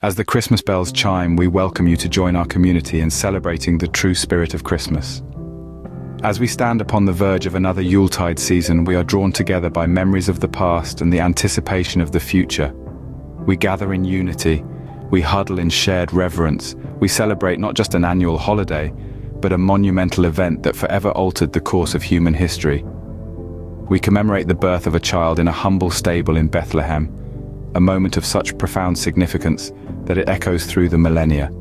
As the Christmas bells chime, we welcome you to join our community in celebrating the true spirit of Christmas. As we stand upon the verge of another Yuletide season, we are drawn together by memories of the past and the anticipation of the future. We gather in unity, we huddle in shared reverence, we celebrate not just an annual holiday, but a monumental event that forever altered the course of human history. We commemorate the birth of a child in a humble stable in Bethlehem, a moment of such profound significance that it echoes through the millennia,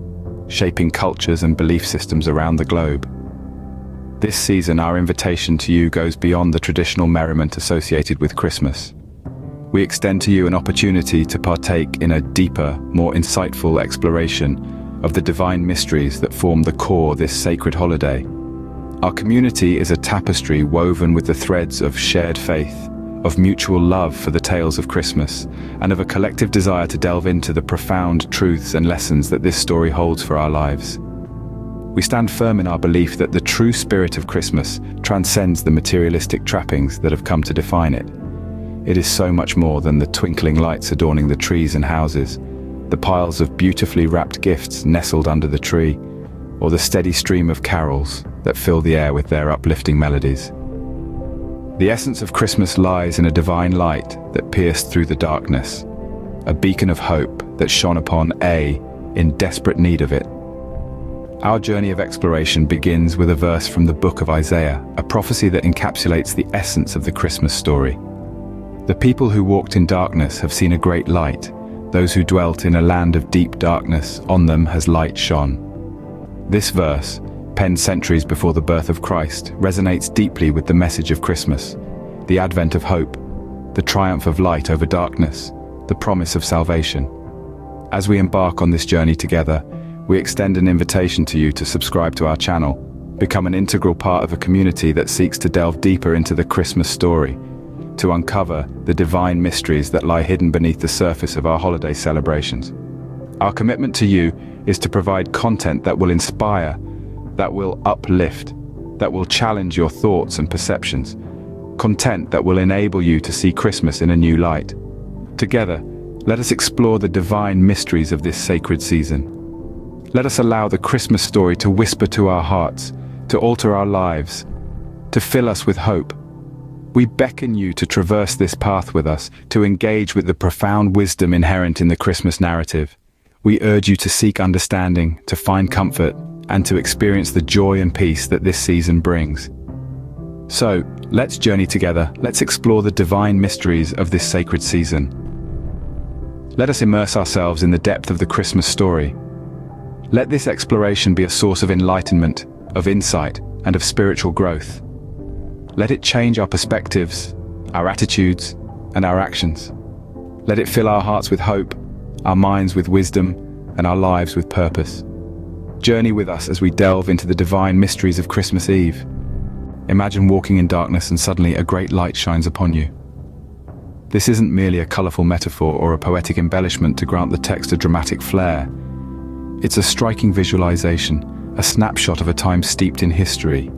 shaping cultures and belief systems around the globe. This season, our invitation to you goes beyond the traditional merriment associated with Christmas. We extend to you an opportunity to partake in a deeper, more insightful exploration of the divine mysteries that form the core of this sacred holiday. Our community is a tapestry woven with the threads of shared faith, of mutual love for the tales of Christmas, and of a collective desire to delve into the profound truths and lessons that this story holds for our lives. We stand firm in our belief that the true spirit of Christmas transcends the materialistic trappings that have come to define it. It is so much more than the twinkling lights adorning the trees and houses, the piles of beautifully wrapped gifts nestled under the tree, or the steady stream of carols that fill the air with their uplifting melodies. The essence of Christmas lies in a divine light that pierced through the darkness, a beacon of hope that shone upon A in desperate need of it. Our journey of exploration begins with a verse from the book of Isaiah, a prophecy that encapsulates the essence of the Christmas story. The people who walked in darkness have seen a great light. Those who dwelt in a land of deep darkness, on them has light shone. This verse, penned centuries before the birth of Christ, resonates deeply with the message of Christmas, the advent of hope, the triumph of light over darkness, the promise of salvation. As we embark on this journey together, we extend an invitation to you to subscribe to our channel, become an integral part of a community that seeks to delve deeper into the Christmas story, to uncover the divine mysteries that lie hidden beneath the surface of our holiday celebrations. Our commitment to you is to provide content that will inspire, that will uplift, that will challenge your thoughts and perceptions, content that will enable you to see Christmas in a new light. Together, let us explore the divine mysteries of this sacred season. Let us allow the Christmas story to whisper to our hearts, to alter our lives, to fill us with hope. We beckon you to traverse this path with us, to engage with the profound wisdom inherent in the Christmas narrative. We urge you to seek understanding, to find comfort, and to experience the joy and peace that this season brings. So, let's journey together. Let's explore the divine mysteries of this sacred season. Let us immerse ourselves in the depth of the Christmas story. Let this exploration be a source of enlightenment, of insight, and of spiritual growth. Let it change our perspectives, our attitudes, and our actions. Let it fill our hearts with hope, our minds with wisdom, and our lives with purpose. Journey with us as we delve into the divine mysteries of Christmas Eve. Imagine walking in darkness and suddenly a great light shines upon you. This isn't merely a colorful metaphor or a poetic embellishment to grant the text a dramatic flair. It's a striking visualization, a snapshot of a time steeped in history,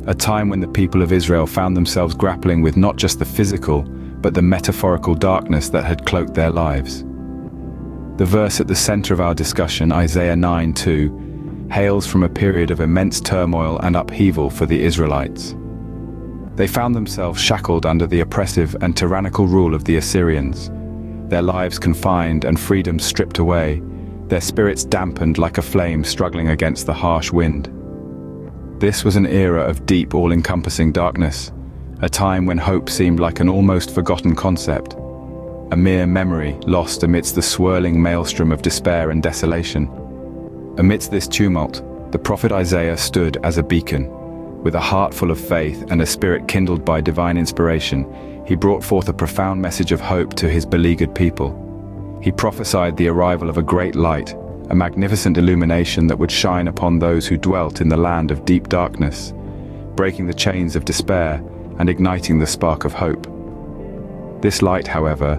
a time when the people of Israel found themselves grappling with not just the physical, but the metaphorical darkness that had cloaked their lives. The verse at the center of our discussion, Isaiah 9:2, hails from a period of immense turmoil and upheaval for the Israelites. They found themselves shackled under the oppressive and tyrannical rule of the Assyrians, their lives confined and freedom stripped away, their spirits dampened like a flame struggling against the harsh wind. This was an era of deep, all-encompassing darkness, a time when hope seemed like an almost forgotten concept, a mere memory lost amidst the swirling maelstrom of despair and desolation. Amidst this tumult, the prophet Isaiah stood as a beacon. With a heart full of faith and a spirit kindled by divine inspiration, he brought forth a profound message of hope to his beleaguered people. He prophesied the arrival of a great light, a magnificent illumination that would shine upon those who dwelt in the land of deep darkness, breaking the chains of despair and igniting the spark of hope. This light, however,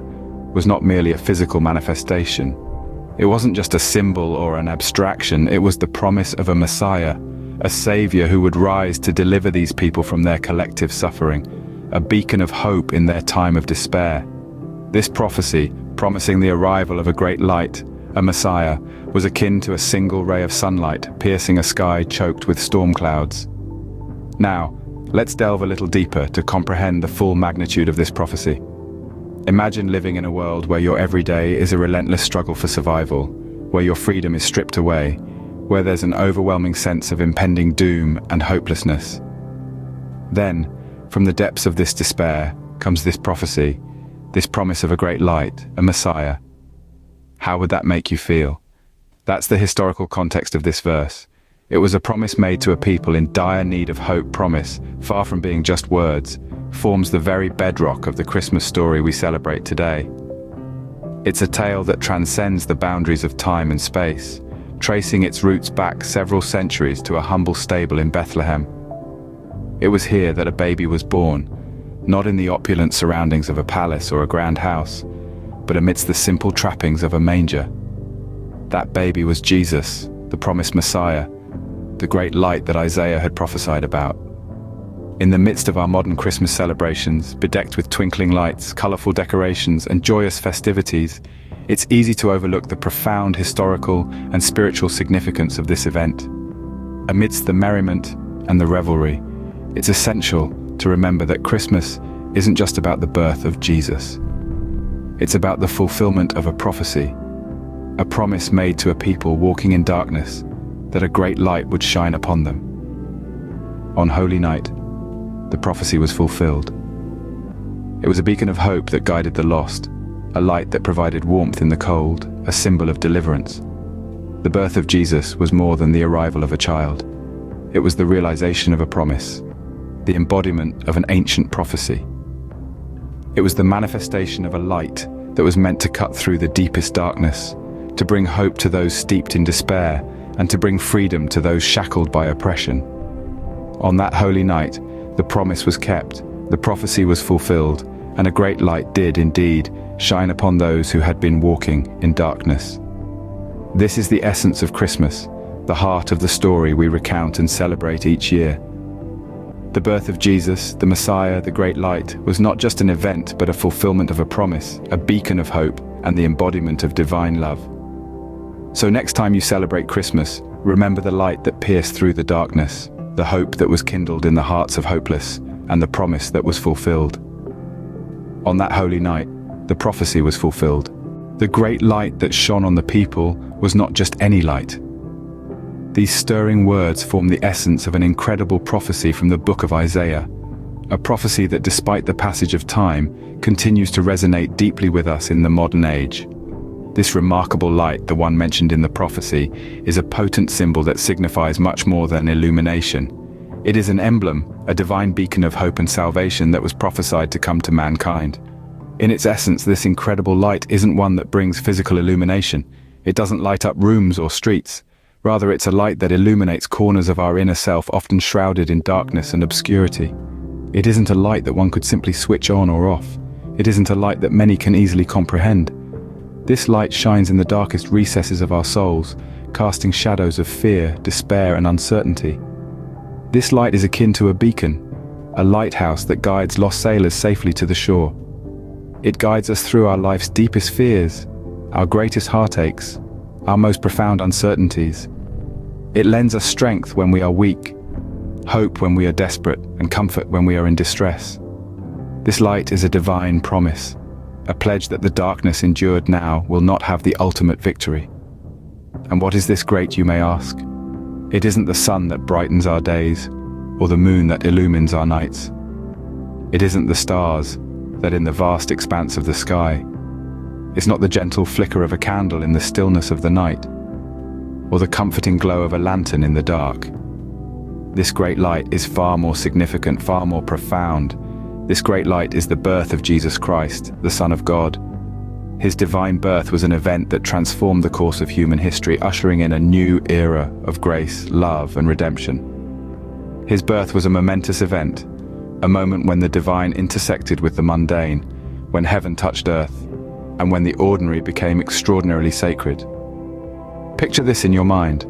was not merely a physical manifestation. It wasn't just a symbol or an abstraction, it was the promise of a Messiah, a Savior who would rise to deliver these people from their collective suffering, a beacon of hope in their time of despair. This prophecy, promising the arrival of a great light, a Messiah, was akin to a single ray of sunlight piercing a sky choked with storm clouds. Now, let's delve a little deeper to comprehend the full magnitude of this prophecy. Imagine living in a world where your everyday is a relentless struggle for survival, where your freedom is stripped away, where there's an overwhelming sense of impending doom and hopelessness. Then, from the depths of this despair, comes this prophecy, this promise of a great light, a Messiah. How would that make you feel? That's the historical context of this verse. It was a promise made to a people in dire need of hope. Promise, far from being just words, forms the very bedrock of the Christmas story we celebrate today. It's a tale that transcends the boundaries of time and space, tracing its roots back several centuries to a humble stable in Bethlehem. It was here that a baby was born, not in the opulent surroundings of a palace or a grand house, but amidst the simple trappings of a manger. That baby was Jesus, the promised Messiah, the great light that Isaiah had prophesied about. In the midst of our modern Christmas celebrations, bedecked with twinkling lights, colorful decorations, and joyous festivities, it's easy to overlook the profound historical and spiritual significance of this event. Amidst the merriment and the revelry, it's essential to remember that Christmas isn't just about the birth of Jesus. It's about the fulfillment of a prophecy, a promise made to a people walking in darkness, that a great light would shine upon them. On Holy Night, the prophecy was fulfilled. It was a beacon of hope that guided the lost, a light that provided warmth in the cold, a symbol of deliverance. The birth of Jesus was more than the arrival of a child. It was the realization of a promise, the embodiment of an ancient prophecy. It was the manifestation of a light that was meant to cut through the deepest darkness, to bring hope to those steeped in despair, and to bring freedom to those shackled by oppression. On that holy night, the promise was kept, the prophecy was fulfilled, and a great light did indeed shine upon those who had been walking in darkness. This is the essence of Christmas, the heart of the story we recount and celebrate each year. The birth of Jesus, the Messiah, the great light, was not just an event but a fulfillment of a promise, a beacon of hope, and the embodiment of divine love. So next time you celebrate Christmas, remember the light that pierced through the darkness, the hope that was kindled in the hearts of hopeless, and the promise that was fulfilled. On that holy night, the prophecy was fulfilled. The great light that shone on the people was not just any light. These stirring words form the essence of an incredible prophecy from the book of Isaiah, a prophecy that, despite the passage of time, continues to resonate deeply with us in the modern age. This remarkable light, the one mentioned in the prophecy, is a potent symbol that signifies much more than illumination. It is an emblem, a divine beacon of hope and salvation that was prophesied to come to mankind. In its essence, this incredible light isn't one that brings physical illumination. It doesn't light up rooms or streets. Rather, it's a light that illuminates corners of our inner self, often shrouded in darkness and obscurity. It isn't a light that one could simply switch on or off. It isn't a light that many can easily comprehend. This light shines in the darkest recesses of our souls, casting shadows of fear, despair, and uncertainty. This light is akin to a beacon, a lighthouse that guides lost sailors safely to the shore. It guides us through our life's deepest fears, our greatest heartaches, our most profound uncertainties. It lends us strength when we are weak, hope when we are desperate, and comfort when we are in distress. This light is a divine promise, a pledge that the darkness endured now will not have the ultimate victory. And what is this great, you may ask? It isn't the sun that brightens our days, or the moon that illumines our nights. It isn't the stars that in the vast expanse of the sky. It's not the gentle flicker of a candle in the stillness of the night, or the comforting glow of a lantern in the dark. This great light is far more significant, far more profound. This great light is the birth of Jesus Christ, the Son of God. His divine birth was an event that transformed the course of human history, ushering in a new era of grace, love, and redemption. His birth was a momentous event, a moment when the divine intersected with the mundane, when heaven touched earth, and when the ordinary became extraordinarily sacred. Picture this in your mind: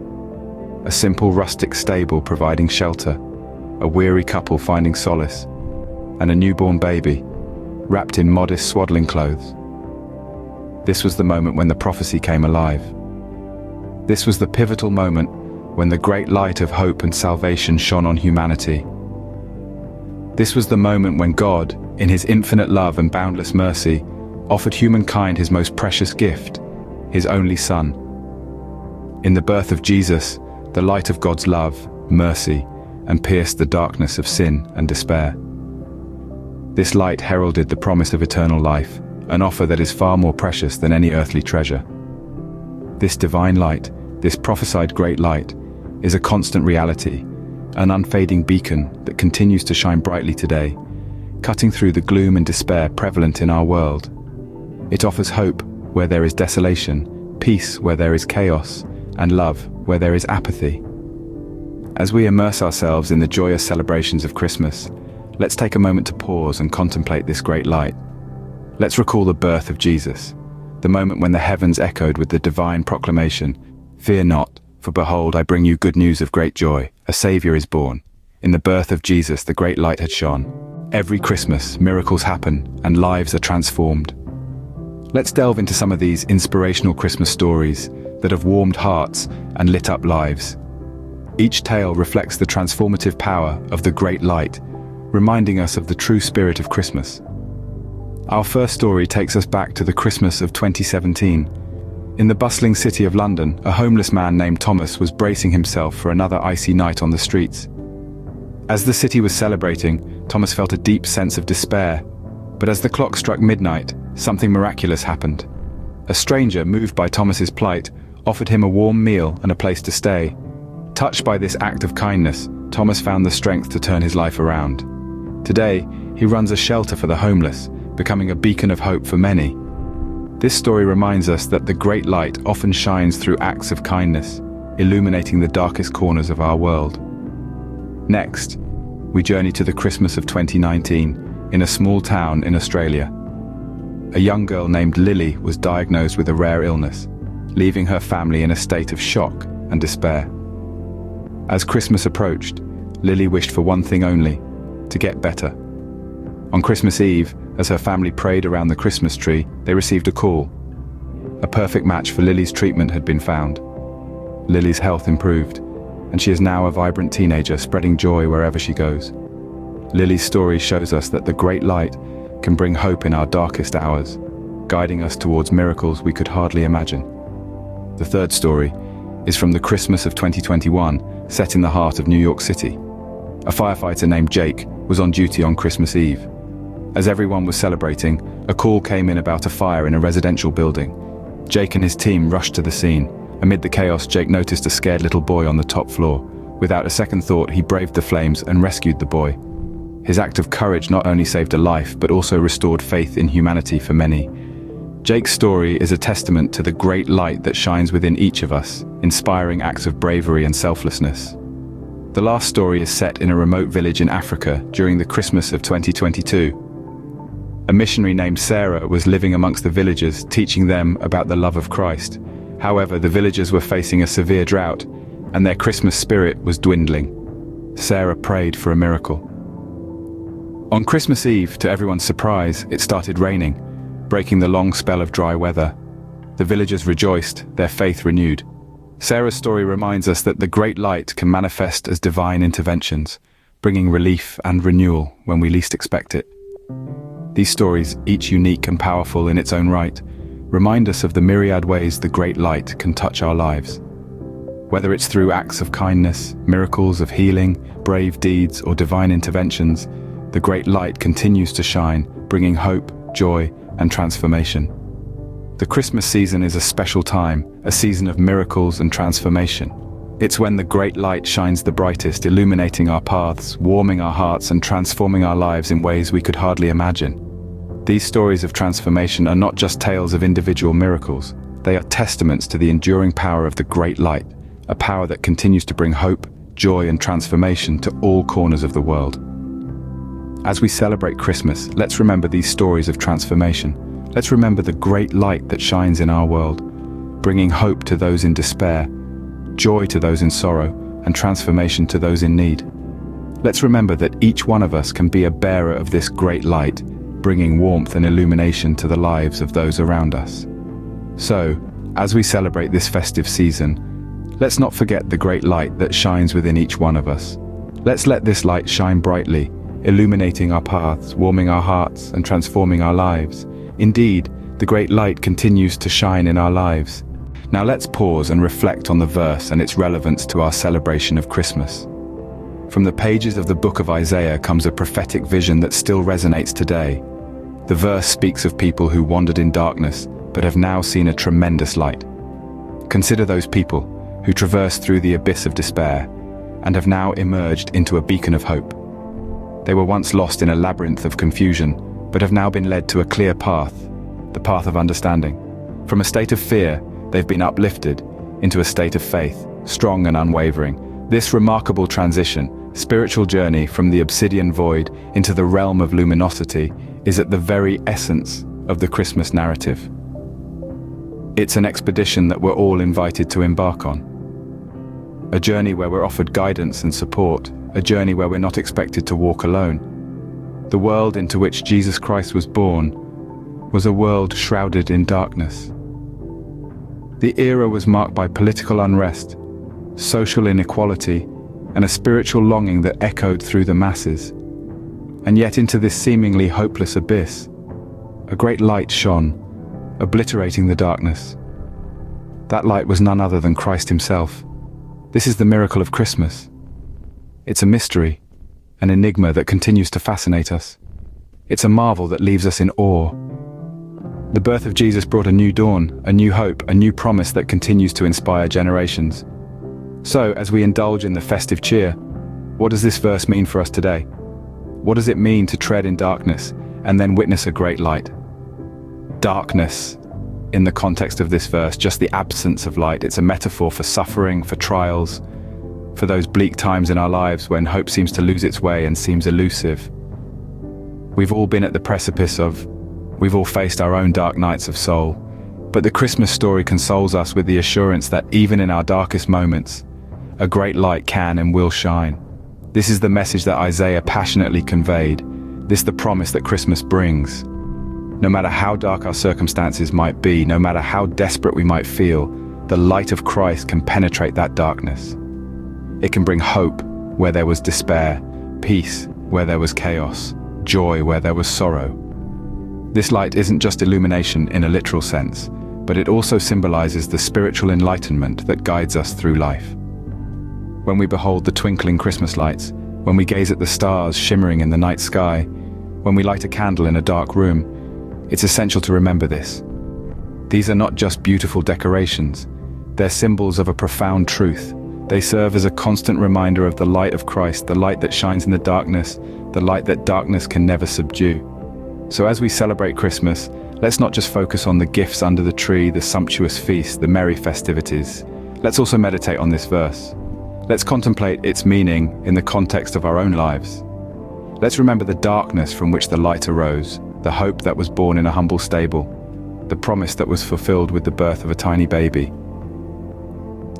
a simple rustic stable providing shelter, a weary couple finding solace, and a newborn baby, wrapped in modest swaddling clothes. This was the moment when the prophecy came alive. This was the pivotal moment when the great light of hope and salvation shone on humanity. This was the moment when God, in his infinite love and boundless mercy, offered humankind his most precious gift, his only Son. In the birth of Jesus, the light of God's love, mercy, and pierced the darkness of sin and despair. This light heralded the promise of eternal life, an offer that is far more precious than any earthly treasure. This divine light, this prophesied great light, is a constant reality, an unfading beacon that continues to shine brightly today, cutting through the gloom and despair prevalent in our world. It offers hope where there is desolation, peace where there is chaos, and love where there is apathy. As we immerse ourselves in the joyous celebrations of Christmas, let's take a moment to pause and contemplate this great light. Let's recall the birth of Jesus, the moment when the heavens echoed with the divine proclamation, "Fear not, for behold, I bring you good news of great joy. A Savior is born." In the birth of Jesus, the great light had shone. Every Christmas, miracles happen and lives are transformed. Let's delve into some of these inspirational Christmas stories that have warmed hearts and lit up lives. Each tale reflects the transformative power of the great light, reminding us of the true spirit of Christmas. Our first story takes us back to the Christmas of 2017. In the bustling city of London, a homeless man named Thomas was bracing himself for another icy night on the streets. As the city was celebrating, Thomas felt a deep sense of despair. But as the clock struck midnight, something miraculous happened. A stranger, moved by Thomas's plight, offered him a warm meal and a place to stay. Touched by this act of kindness, Thomas found the strength to turn his life around. Today, he runs a shelter for the homeless, becoming a beacon of hope for many. This story reminds us that the great light often shines through acts of kindness, illuminating the darkest corners of our world. Next, we journey to the Christmas of 2019 in a small town in Australia. A young girl named Lily was diagnosed with a rare illness, leaving her family in a state of shock and despair. As Christmas approached, Lily wished for one thing only: to get better. On Christmas Eve, as her family prayed around the Christmas tree, they received a call. A perfect match for Lily's treatment had been found. Lily's health improved, and she is now a vibrant teenager spreading joy wherever she goes. Lily's story shows us that the great light can bring hope in our darkest hours, guiding us towards miracles we could hardly imagine. The third story is from the Christmas of 2021, set in the heart of New York City. A firefighter named Jake was on duty on Christmas Eve. As everyone was celebrating, a call came in about a fire in a residential building. Jake and his team rushed to the scene. Amid the chaos, Jake noticed a scared little boy on the top floor. Without a second thought, he braved the flames and rescued the boy. His act of courage not only saved a life, but also restored faith in humanity for many. Jake's story is a testament to the great light that shines within each of us, inspiring acts of bravery and selflessness. The last story is set in a remote village in Africa during the Christmas of 2022. A missionary named Sarah was living amongst the villagers, teaching them about the love of Christ. However, the villagers were facing a severe drought, and their Christmas spirit was dwindling. Sarah prayed for a miracle. On Christmas Eve, to everyone's surprise, it started raining, breaking the long spell of dry weather. The villagers rejoiced, their faith renewed. Sarah's story reminds us that the great light can manifest as divine interventions, bringing relief and renewal when we least expect it. These stories, each unique and powerful in its own right, remind us of the myriad ways the great light can touch our lives. Whether it's through acts of kindness, miracles of healing, brave deeds, or divine interventions, the great light continues to shine, bringing hope, joy, and transformation. The Christmas season is a special time, a season of miracles and transformation. It's when the great light shines the brightest, illuminating our paths, warming our hearts, and transforming our lives in ways we could hardly imagine. These stories of transformation are not just tales of individual miracles. They are testaments to the enduring power of the great light, a power that continues to bring hope, joy, and transformation to all corners of the world. As we celebrate Christmas, let's remember these stories of transformation. Let's remember the great light that shines in our world, bringing hope to those in despair, joy to those in sorrow, and transformation to those in need. Let's remember that each one of us can be a bearer of this great light, bringing warmth and illumination to the lives of those around us. So, as we celebrate this festive season, let's not forget the great light that shines within each one of us. Let's let this light shine brightly, illuminating our paths, warming our hearts, and transforming our lives. Indeed, the great light continues to shine in our lives. Now let's pause and reflect on the verse and its relevance to our celebration of Christmas. From the pages of the book of Isaiah comes a prophetic vision that still resonates today. The verse speaks of people who wandered in darkness, but have now seen a tremendous light. Consider those people who traversed through the abyss of despair and have now emerged into a beacon of hope. They were once lost in a labyrinth of confusion, but have now been led to a clear path, the path of understanding. From a state of fear, they've been uplifted into a state of faith, strong and unwavering. This remarkable transition, spiritual journey from the obsidian void into the realm of luminosity, is at the very essence of the Christmas narrative. It's an expedition that we're all invited to embark on. A journey where we're offered guidance and support, a journey where we're not expected to walk alone. The world into which Jesus Christ was born was a world shrouded in darkness. The era was marked by political unrest, social inequality, and a spiritual longing that echoed through the masses. And yet into this seemingly hopeless abyss, a great light shone, obliterating the darkness. That light was none other than Christ himself. This is the miracle of Christmas. It's a mystery, an enigma that continues to fascinate us. It's a marvel that leaves us in awe. The birth of Jesus brought a new dawn, a new hope, a new promise that continues to inspire generations. So, as we indulge in the festive cheer, what does this verse mean for us today? What does it mean to tread in darkness and then witness a great light? Darkness, in the context of this verse, just the absence of light. It's a metaphor for suffering, for trials, for those bleak times in our lives when hope seems to lose its way and seems elusive. We've all been at the precipice of, we've all faced our own dark nights of soul, but the Christmas story consoles us with the assurance that even in our darkest moments, a great light can and will shine. This is the message that Isaiah passionately conveyed. This is the promise that Christmas brings. No matter how dark our circumstances might be, no matter how desperate we might feel, the light of Christ can penetrate that darkness. It can bring hope where there was despair, peace where there was chaos, joy where there was sorrow. This light isn't just illumination in a literal sense, but it also symbolizes the spiritual enlightenment that guides us through life. When we behold the twinkling Christmas lights, when we gaze at the stars shimmering in the night sky, when we light a candle in a dark room, it's essential to remember this. These are not just beautiful decorations, they're symbols of a profound truth. They serve as a constant reminder of the light of Christ, the light that shines in the darkness, the light that darkness can never subdue. So as we celebrate Christmas, let's not just focus on the gifts under the tree, the sumptuous feast, the merry festivities. Let's also meditate on this verse. Let's contemplate its meaning in the context of our own lives. Let's remember the darkness from which the light arose, the hope that was born in a humble stable, the promise that was fulfilled with the birth of a tiny baby.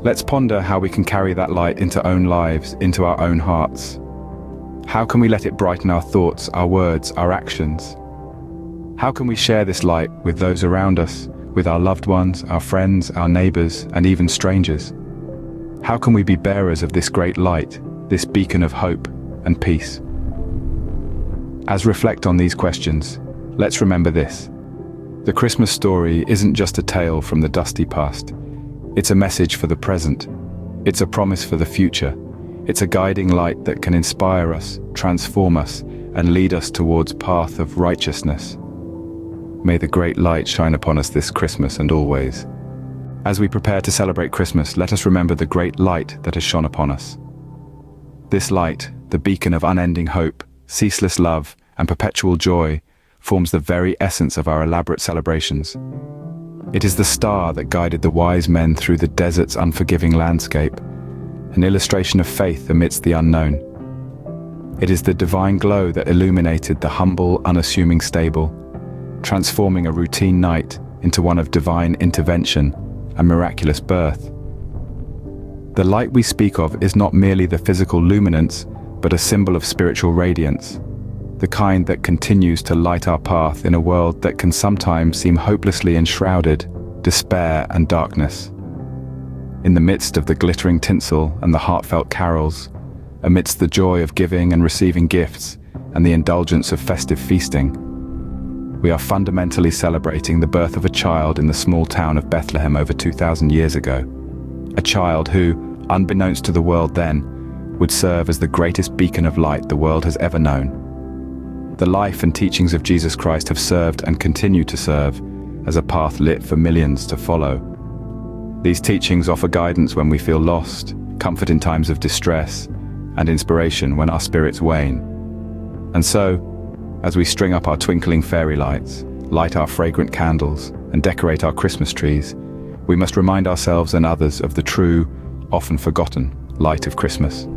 Let's ponder how we can carry that light into our own lives, into our own hearts. How can we let it brighten our thoughts, our words, our actions? How can we share this light with those around us, with our loved ones, our friends, our neighbors, and even strangers? How can we be bearers of this great light, this beacon of hope and peace? As we reflect on these questions, let's remember this. The Christmas story isn't just a tale from the dusty past. It's a message for the present. It's a promise for the future. It's a guiding light that can inspire us, transform us, and lead us towards a path of righteousness. May the great light shine upon us this Christmas and always. As we prepare to celebrate Christmas, let us remember the great light that has shone upon us. This light, the beacon of unending hope, ceaseless love, and perpetual joy, forms the very essence of our elaborate celebrations. It is the star that guided the wise men through the desert's unforgiving landscape, an illustration of faith amidst the unknown. It is the divine glow that illuminated the humble, unassuming stable, transforming a routine night into one of divine intervention and miraculous birth. The light we speak of is not merely the physical luminance, but a symbol of spiritual radiance, the kind that continues to light our path in a world that can sometimes seem hopelessly enshrouded. despair, and darkness. In the midst of the glittering tinsel and the heartfelt carols, amidst the joy of giving and receiving gifts and the indulgence of festive feasting, we are fundamentally celebrating the birth of a child in the small town of Bethlehem over 2,000 years ago. A child who, unbeknownst to the world then, would serve as the greatest beacon of light the world has ever known. The life and teachings of Jesus Christ have served and continue to serve as a path lit for millions to follow. These teachings offer guidance when we feel lost, comfort in times of distress, and inspiration when our spirits wane. And so, as we string up our twinkling fairy lights, light our fragrant candles, and decorate our Christmas trees, we must remind ourselves and others of the true, often forgotten, light of Christmas.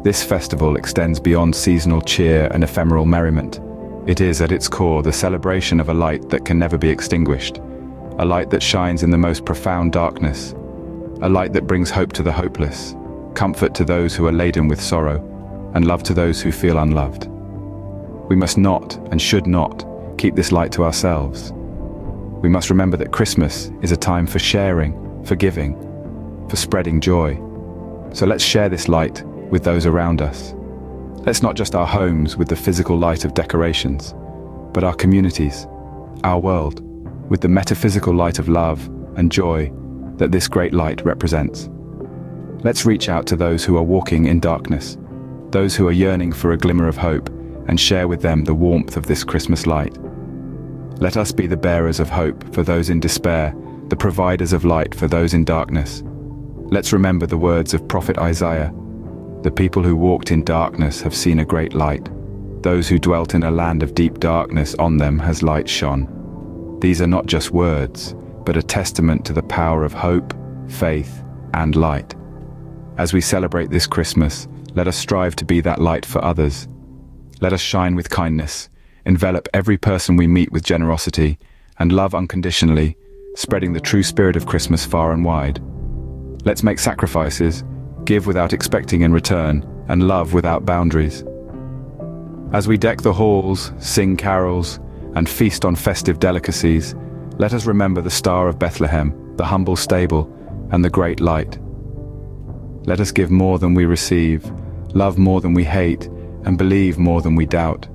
This festival extends beyond seasonal cheer and ephemeral merriment. It is, at its core, the celebration of a light that can never be extinguished, a light that shines in the most profound darkness, a light that brings hope to the hopeless, comfort to those who are laden with sorrow, and love to those who feel unloved. We must not and should not keep this light to ourselves. We must remember that Christmas is a time for sharing, for giving, for spreading joy. So let's share this light with those around us. Let's not just our homes with the physical light of decorations, but our communities, our world, with the metaphysical light of love and joy that this great light represents. Let's reach out to those who are walking in darkness, those who are yearning for a glimmer of hope, and share with them the warmth of this Christmas light. Let us be the bearers of hope for those in despair, the providers of light for those in darkness. Let's remember the words of Prophet Isaiah. The people who walked in darkness have seen a great light. Those who dwelt in a land of deep darkness, on them has light shone. These are not just words, but a testament to the power of hope, faith, and light. As we celebrate this Christmas, let us strive to be that light for others. Let us shine with kindness, envelop every person we meet with generosity, and love unconditionally, spreading the true spirit of Christmas far and wide. Let's make sacrifices, give without expecting in return, and love without boundaries. As we deck the halls, sing carols, and feast on festive delicacies, let us remember the Star of Bethlehem, the humble stable, and the great light. Let us give more than we receive, love more than we hate, and believe more than we doubt.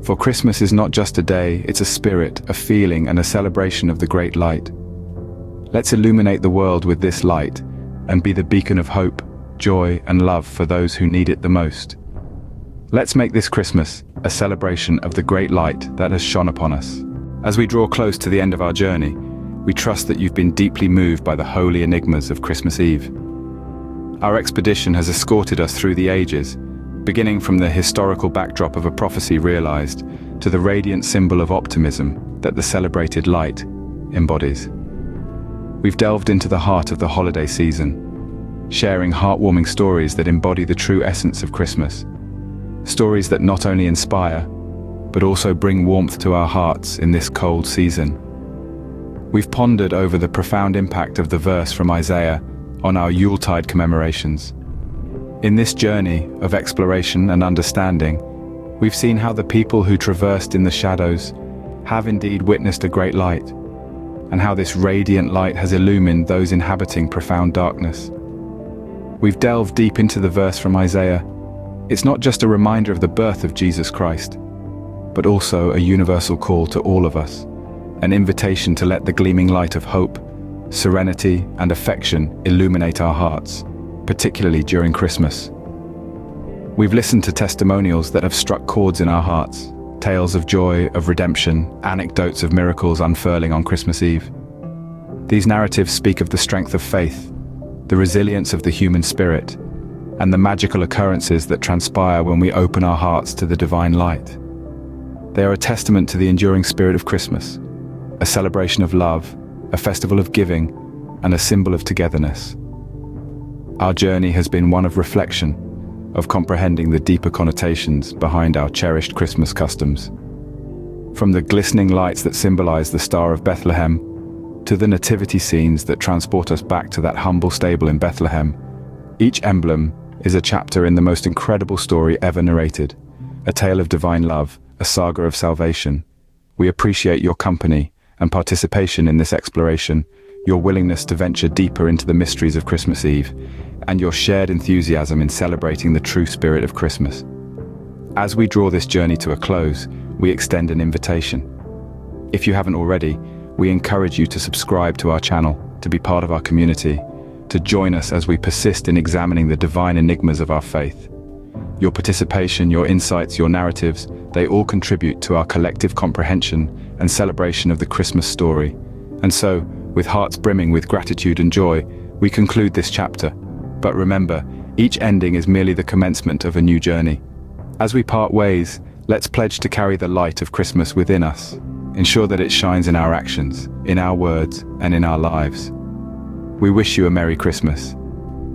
For Christmas is not just a day, it's a spirit, a feeling, and a celebration of the great light. Let's illuminate the world with this light, and be the beacon of hope, joy, and love for those who need it the most. Let's make this Christmas a celebration of the great light that has shone upon us. As we draw close to the end of our journey, we trust that you've been deeply moved by the holy enigmas of Christmas Eve. Our expedition has escorted us through the ages, beginning from the historical backdrop of a prophecy realized to the radiant symbol of optimism that the celebrated light embodies. We've delved into the heart of the holiday season, sharing heartwarming stories that embody the true essence of Christmas. Stories that not only inspire, but also bring warmth to our hearts in this cold season. We've pondered over the profound impact of the verse from Isaiah on our Yuletide commemorations. In this journey of exploration and understanding, we've seen how the people who traversed in the shadows have indeed witnessed a great light, and how this radiant light has illumined those inhabiting profound darkness. We've delved deep into the verse from Isaiah. It's not just a reminder of the birth of Jesus Christ, but also a universal call to all of us, an invitation to let the gleaming light of hope, serenity, and affection illuminate our hearts, particularly during Christmas. We've listened to testimonials that have struck chords in our hearts, tales of joy, of redemption, anecdotes of miracles unfurling on Christmas Eve. These narratives speak of the strength of faith, the resilience of the human spirit, and the magical occurrences that transpire when we open our hearts to the divine light. They are a testament to the enduring spirit of Christmas, a celebration of love, a festival of giving, and a symbol of togetherness. Our journey has been one of reflection, of comprehending the deeper connotations behind our cherished Christmas customs. From the glistening lights that symbolize the Star of Bethlehem, to the nativity scenes that transport us back to that humble stable in Bethlehem, each emblem is a chapter in the most incredible story ever narrated, a tale of divine love, a saga of salvation. We appreciate your company and participation in this exploration, your willingness to venture deeper into the mysteries of Christmas Eve, and your shared enthusiasm in celebrating the true spirit of Christmas. As we draw this journey to a close, we extend an invitation. If you haven't already, we encourage you to subscribe to our channel, to be part of our community, to join us as we persist in examining the divine enigmas of our faith. Your participation, your insights, your narratives, they all contribute to our collective comprehension and celebration of the Christmas story. And so, with hearts brimming with gratitude and joy, we conclude this chapter. But remember, each ending is merely the commencement of a new journey. As we part ways, let's pledge to carry the light of Christmas within us. Ensure that it shines in our actions, in our words, and in our lives. We wish you a Merry Christmas.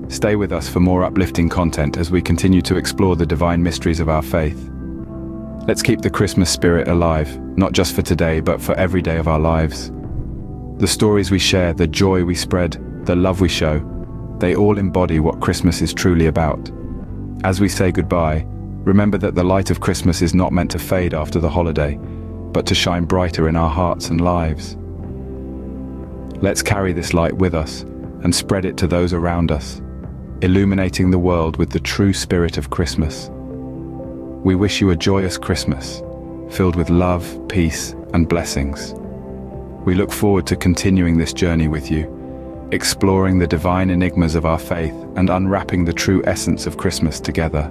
Stay with us for more uplifting content as we continue to explore the divine mysteries of our faith. Let's keep the Christmas spirit alive, not just for today, but for every day of our lives. The stories we share, the joy we spread, the love we show, they all embody what Christmas is truly about. As we say goodbye, remember that the light of Christmas is not meant to fade after the holiday, but to shine brighter in our hearts and lives. Let's carry this light with us and spread it to those around us, illuminating the world with the true spirit of Christmas. We wish you a joyous Christmas, filled with love, peace, and blessings. We look forward to continuing this journey with you, exploring the divine enigmas of our faith and unwrapping the true essence of Christmas together.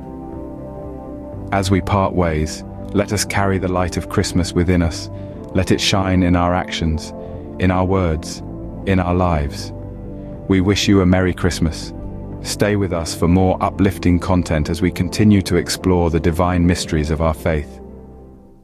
As we part ways, let us carry the light of Christmas within us. Let it shine in our actions, in our words, in our lives. We wish you a Merry Christmas. Stay with us for more uplifting content as we continue to explore the divine mysteries of our faith.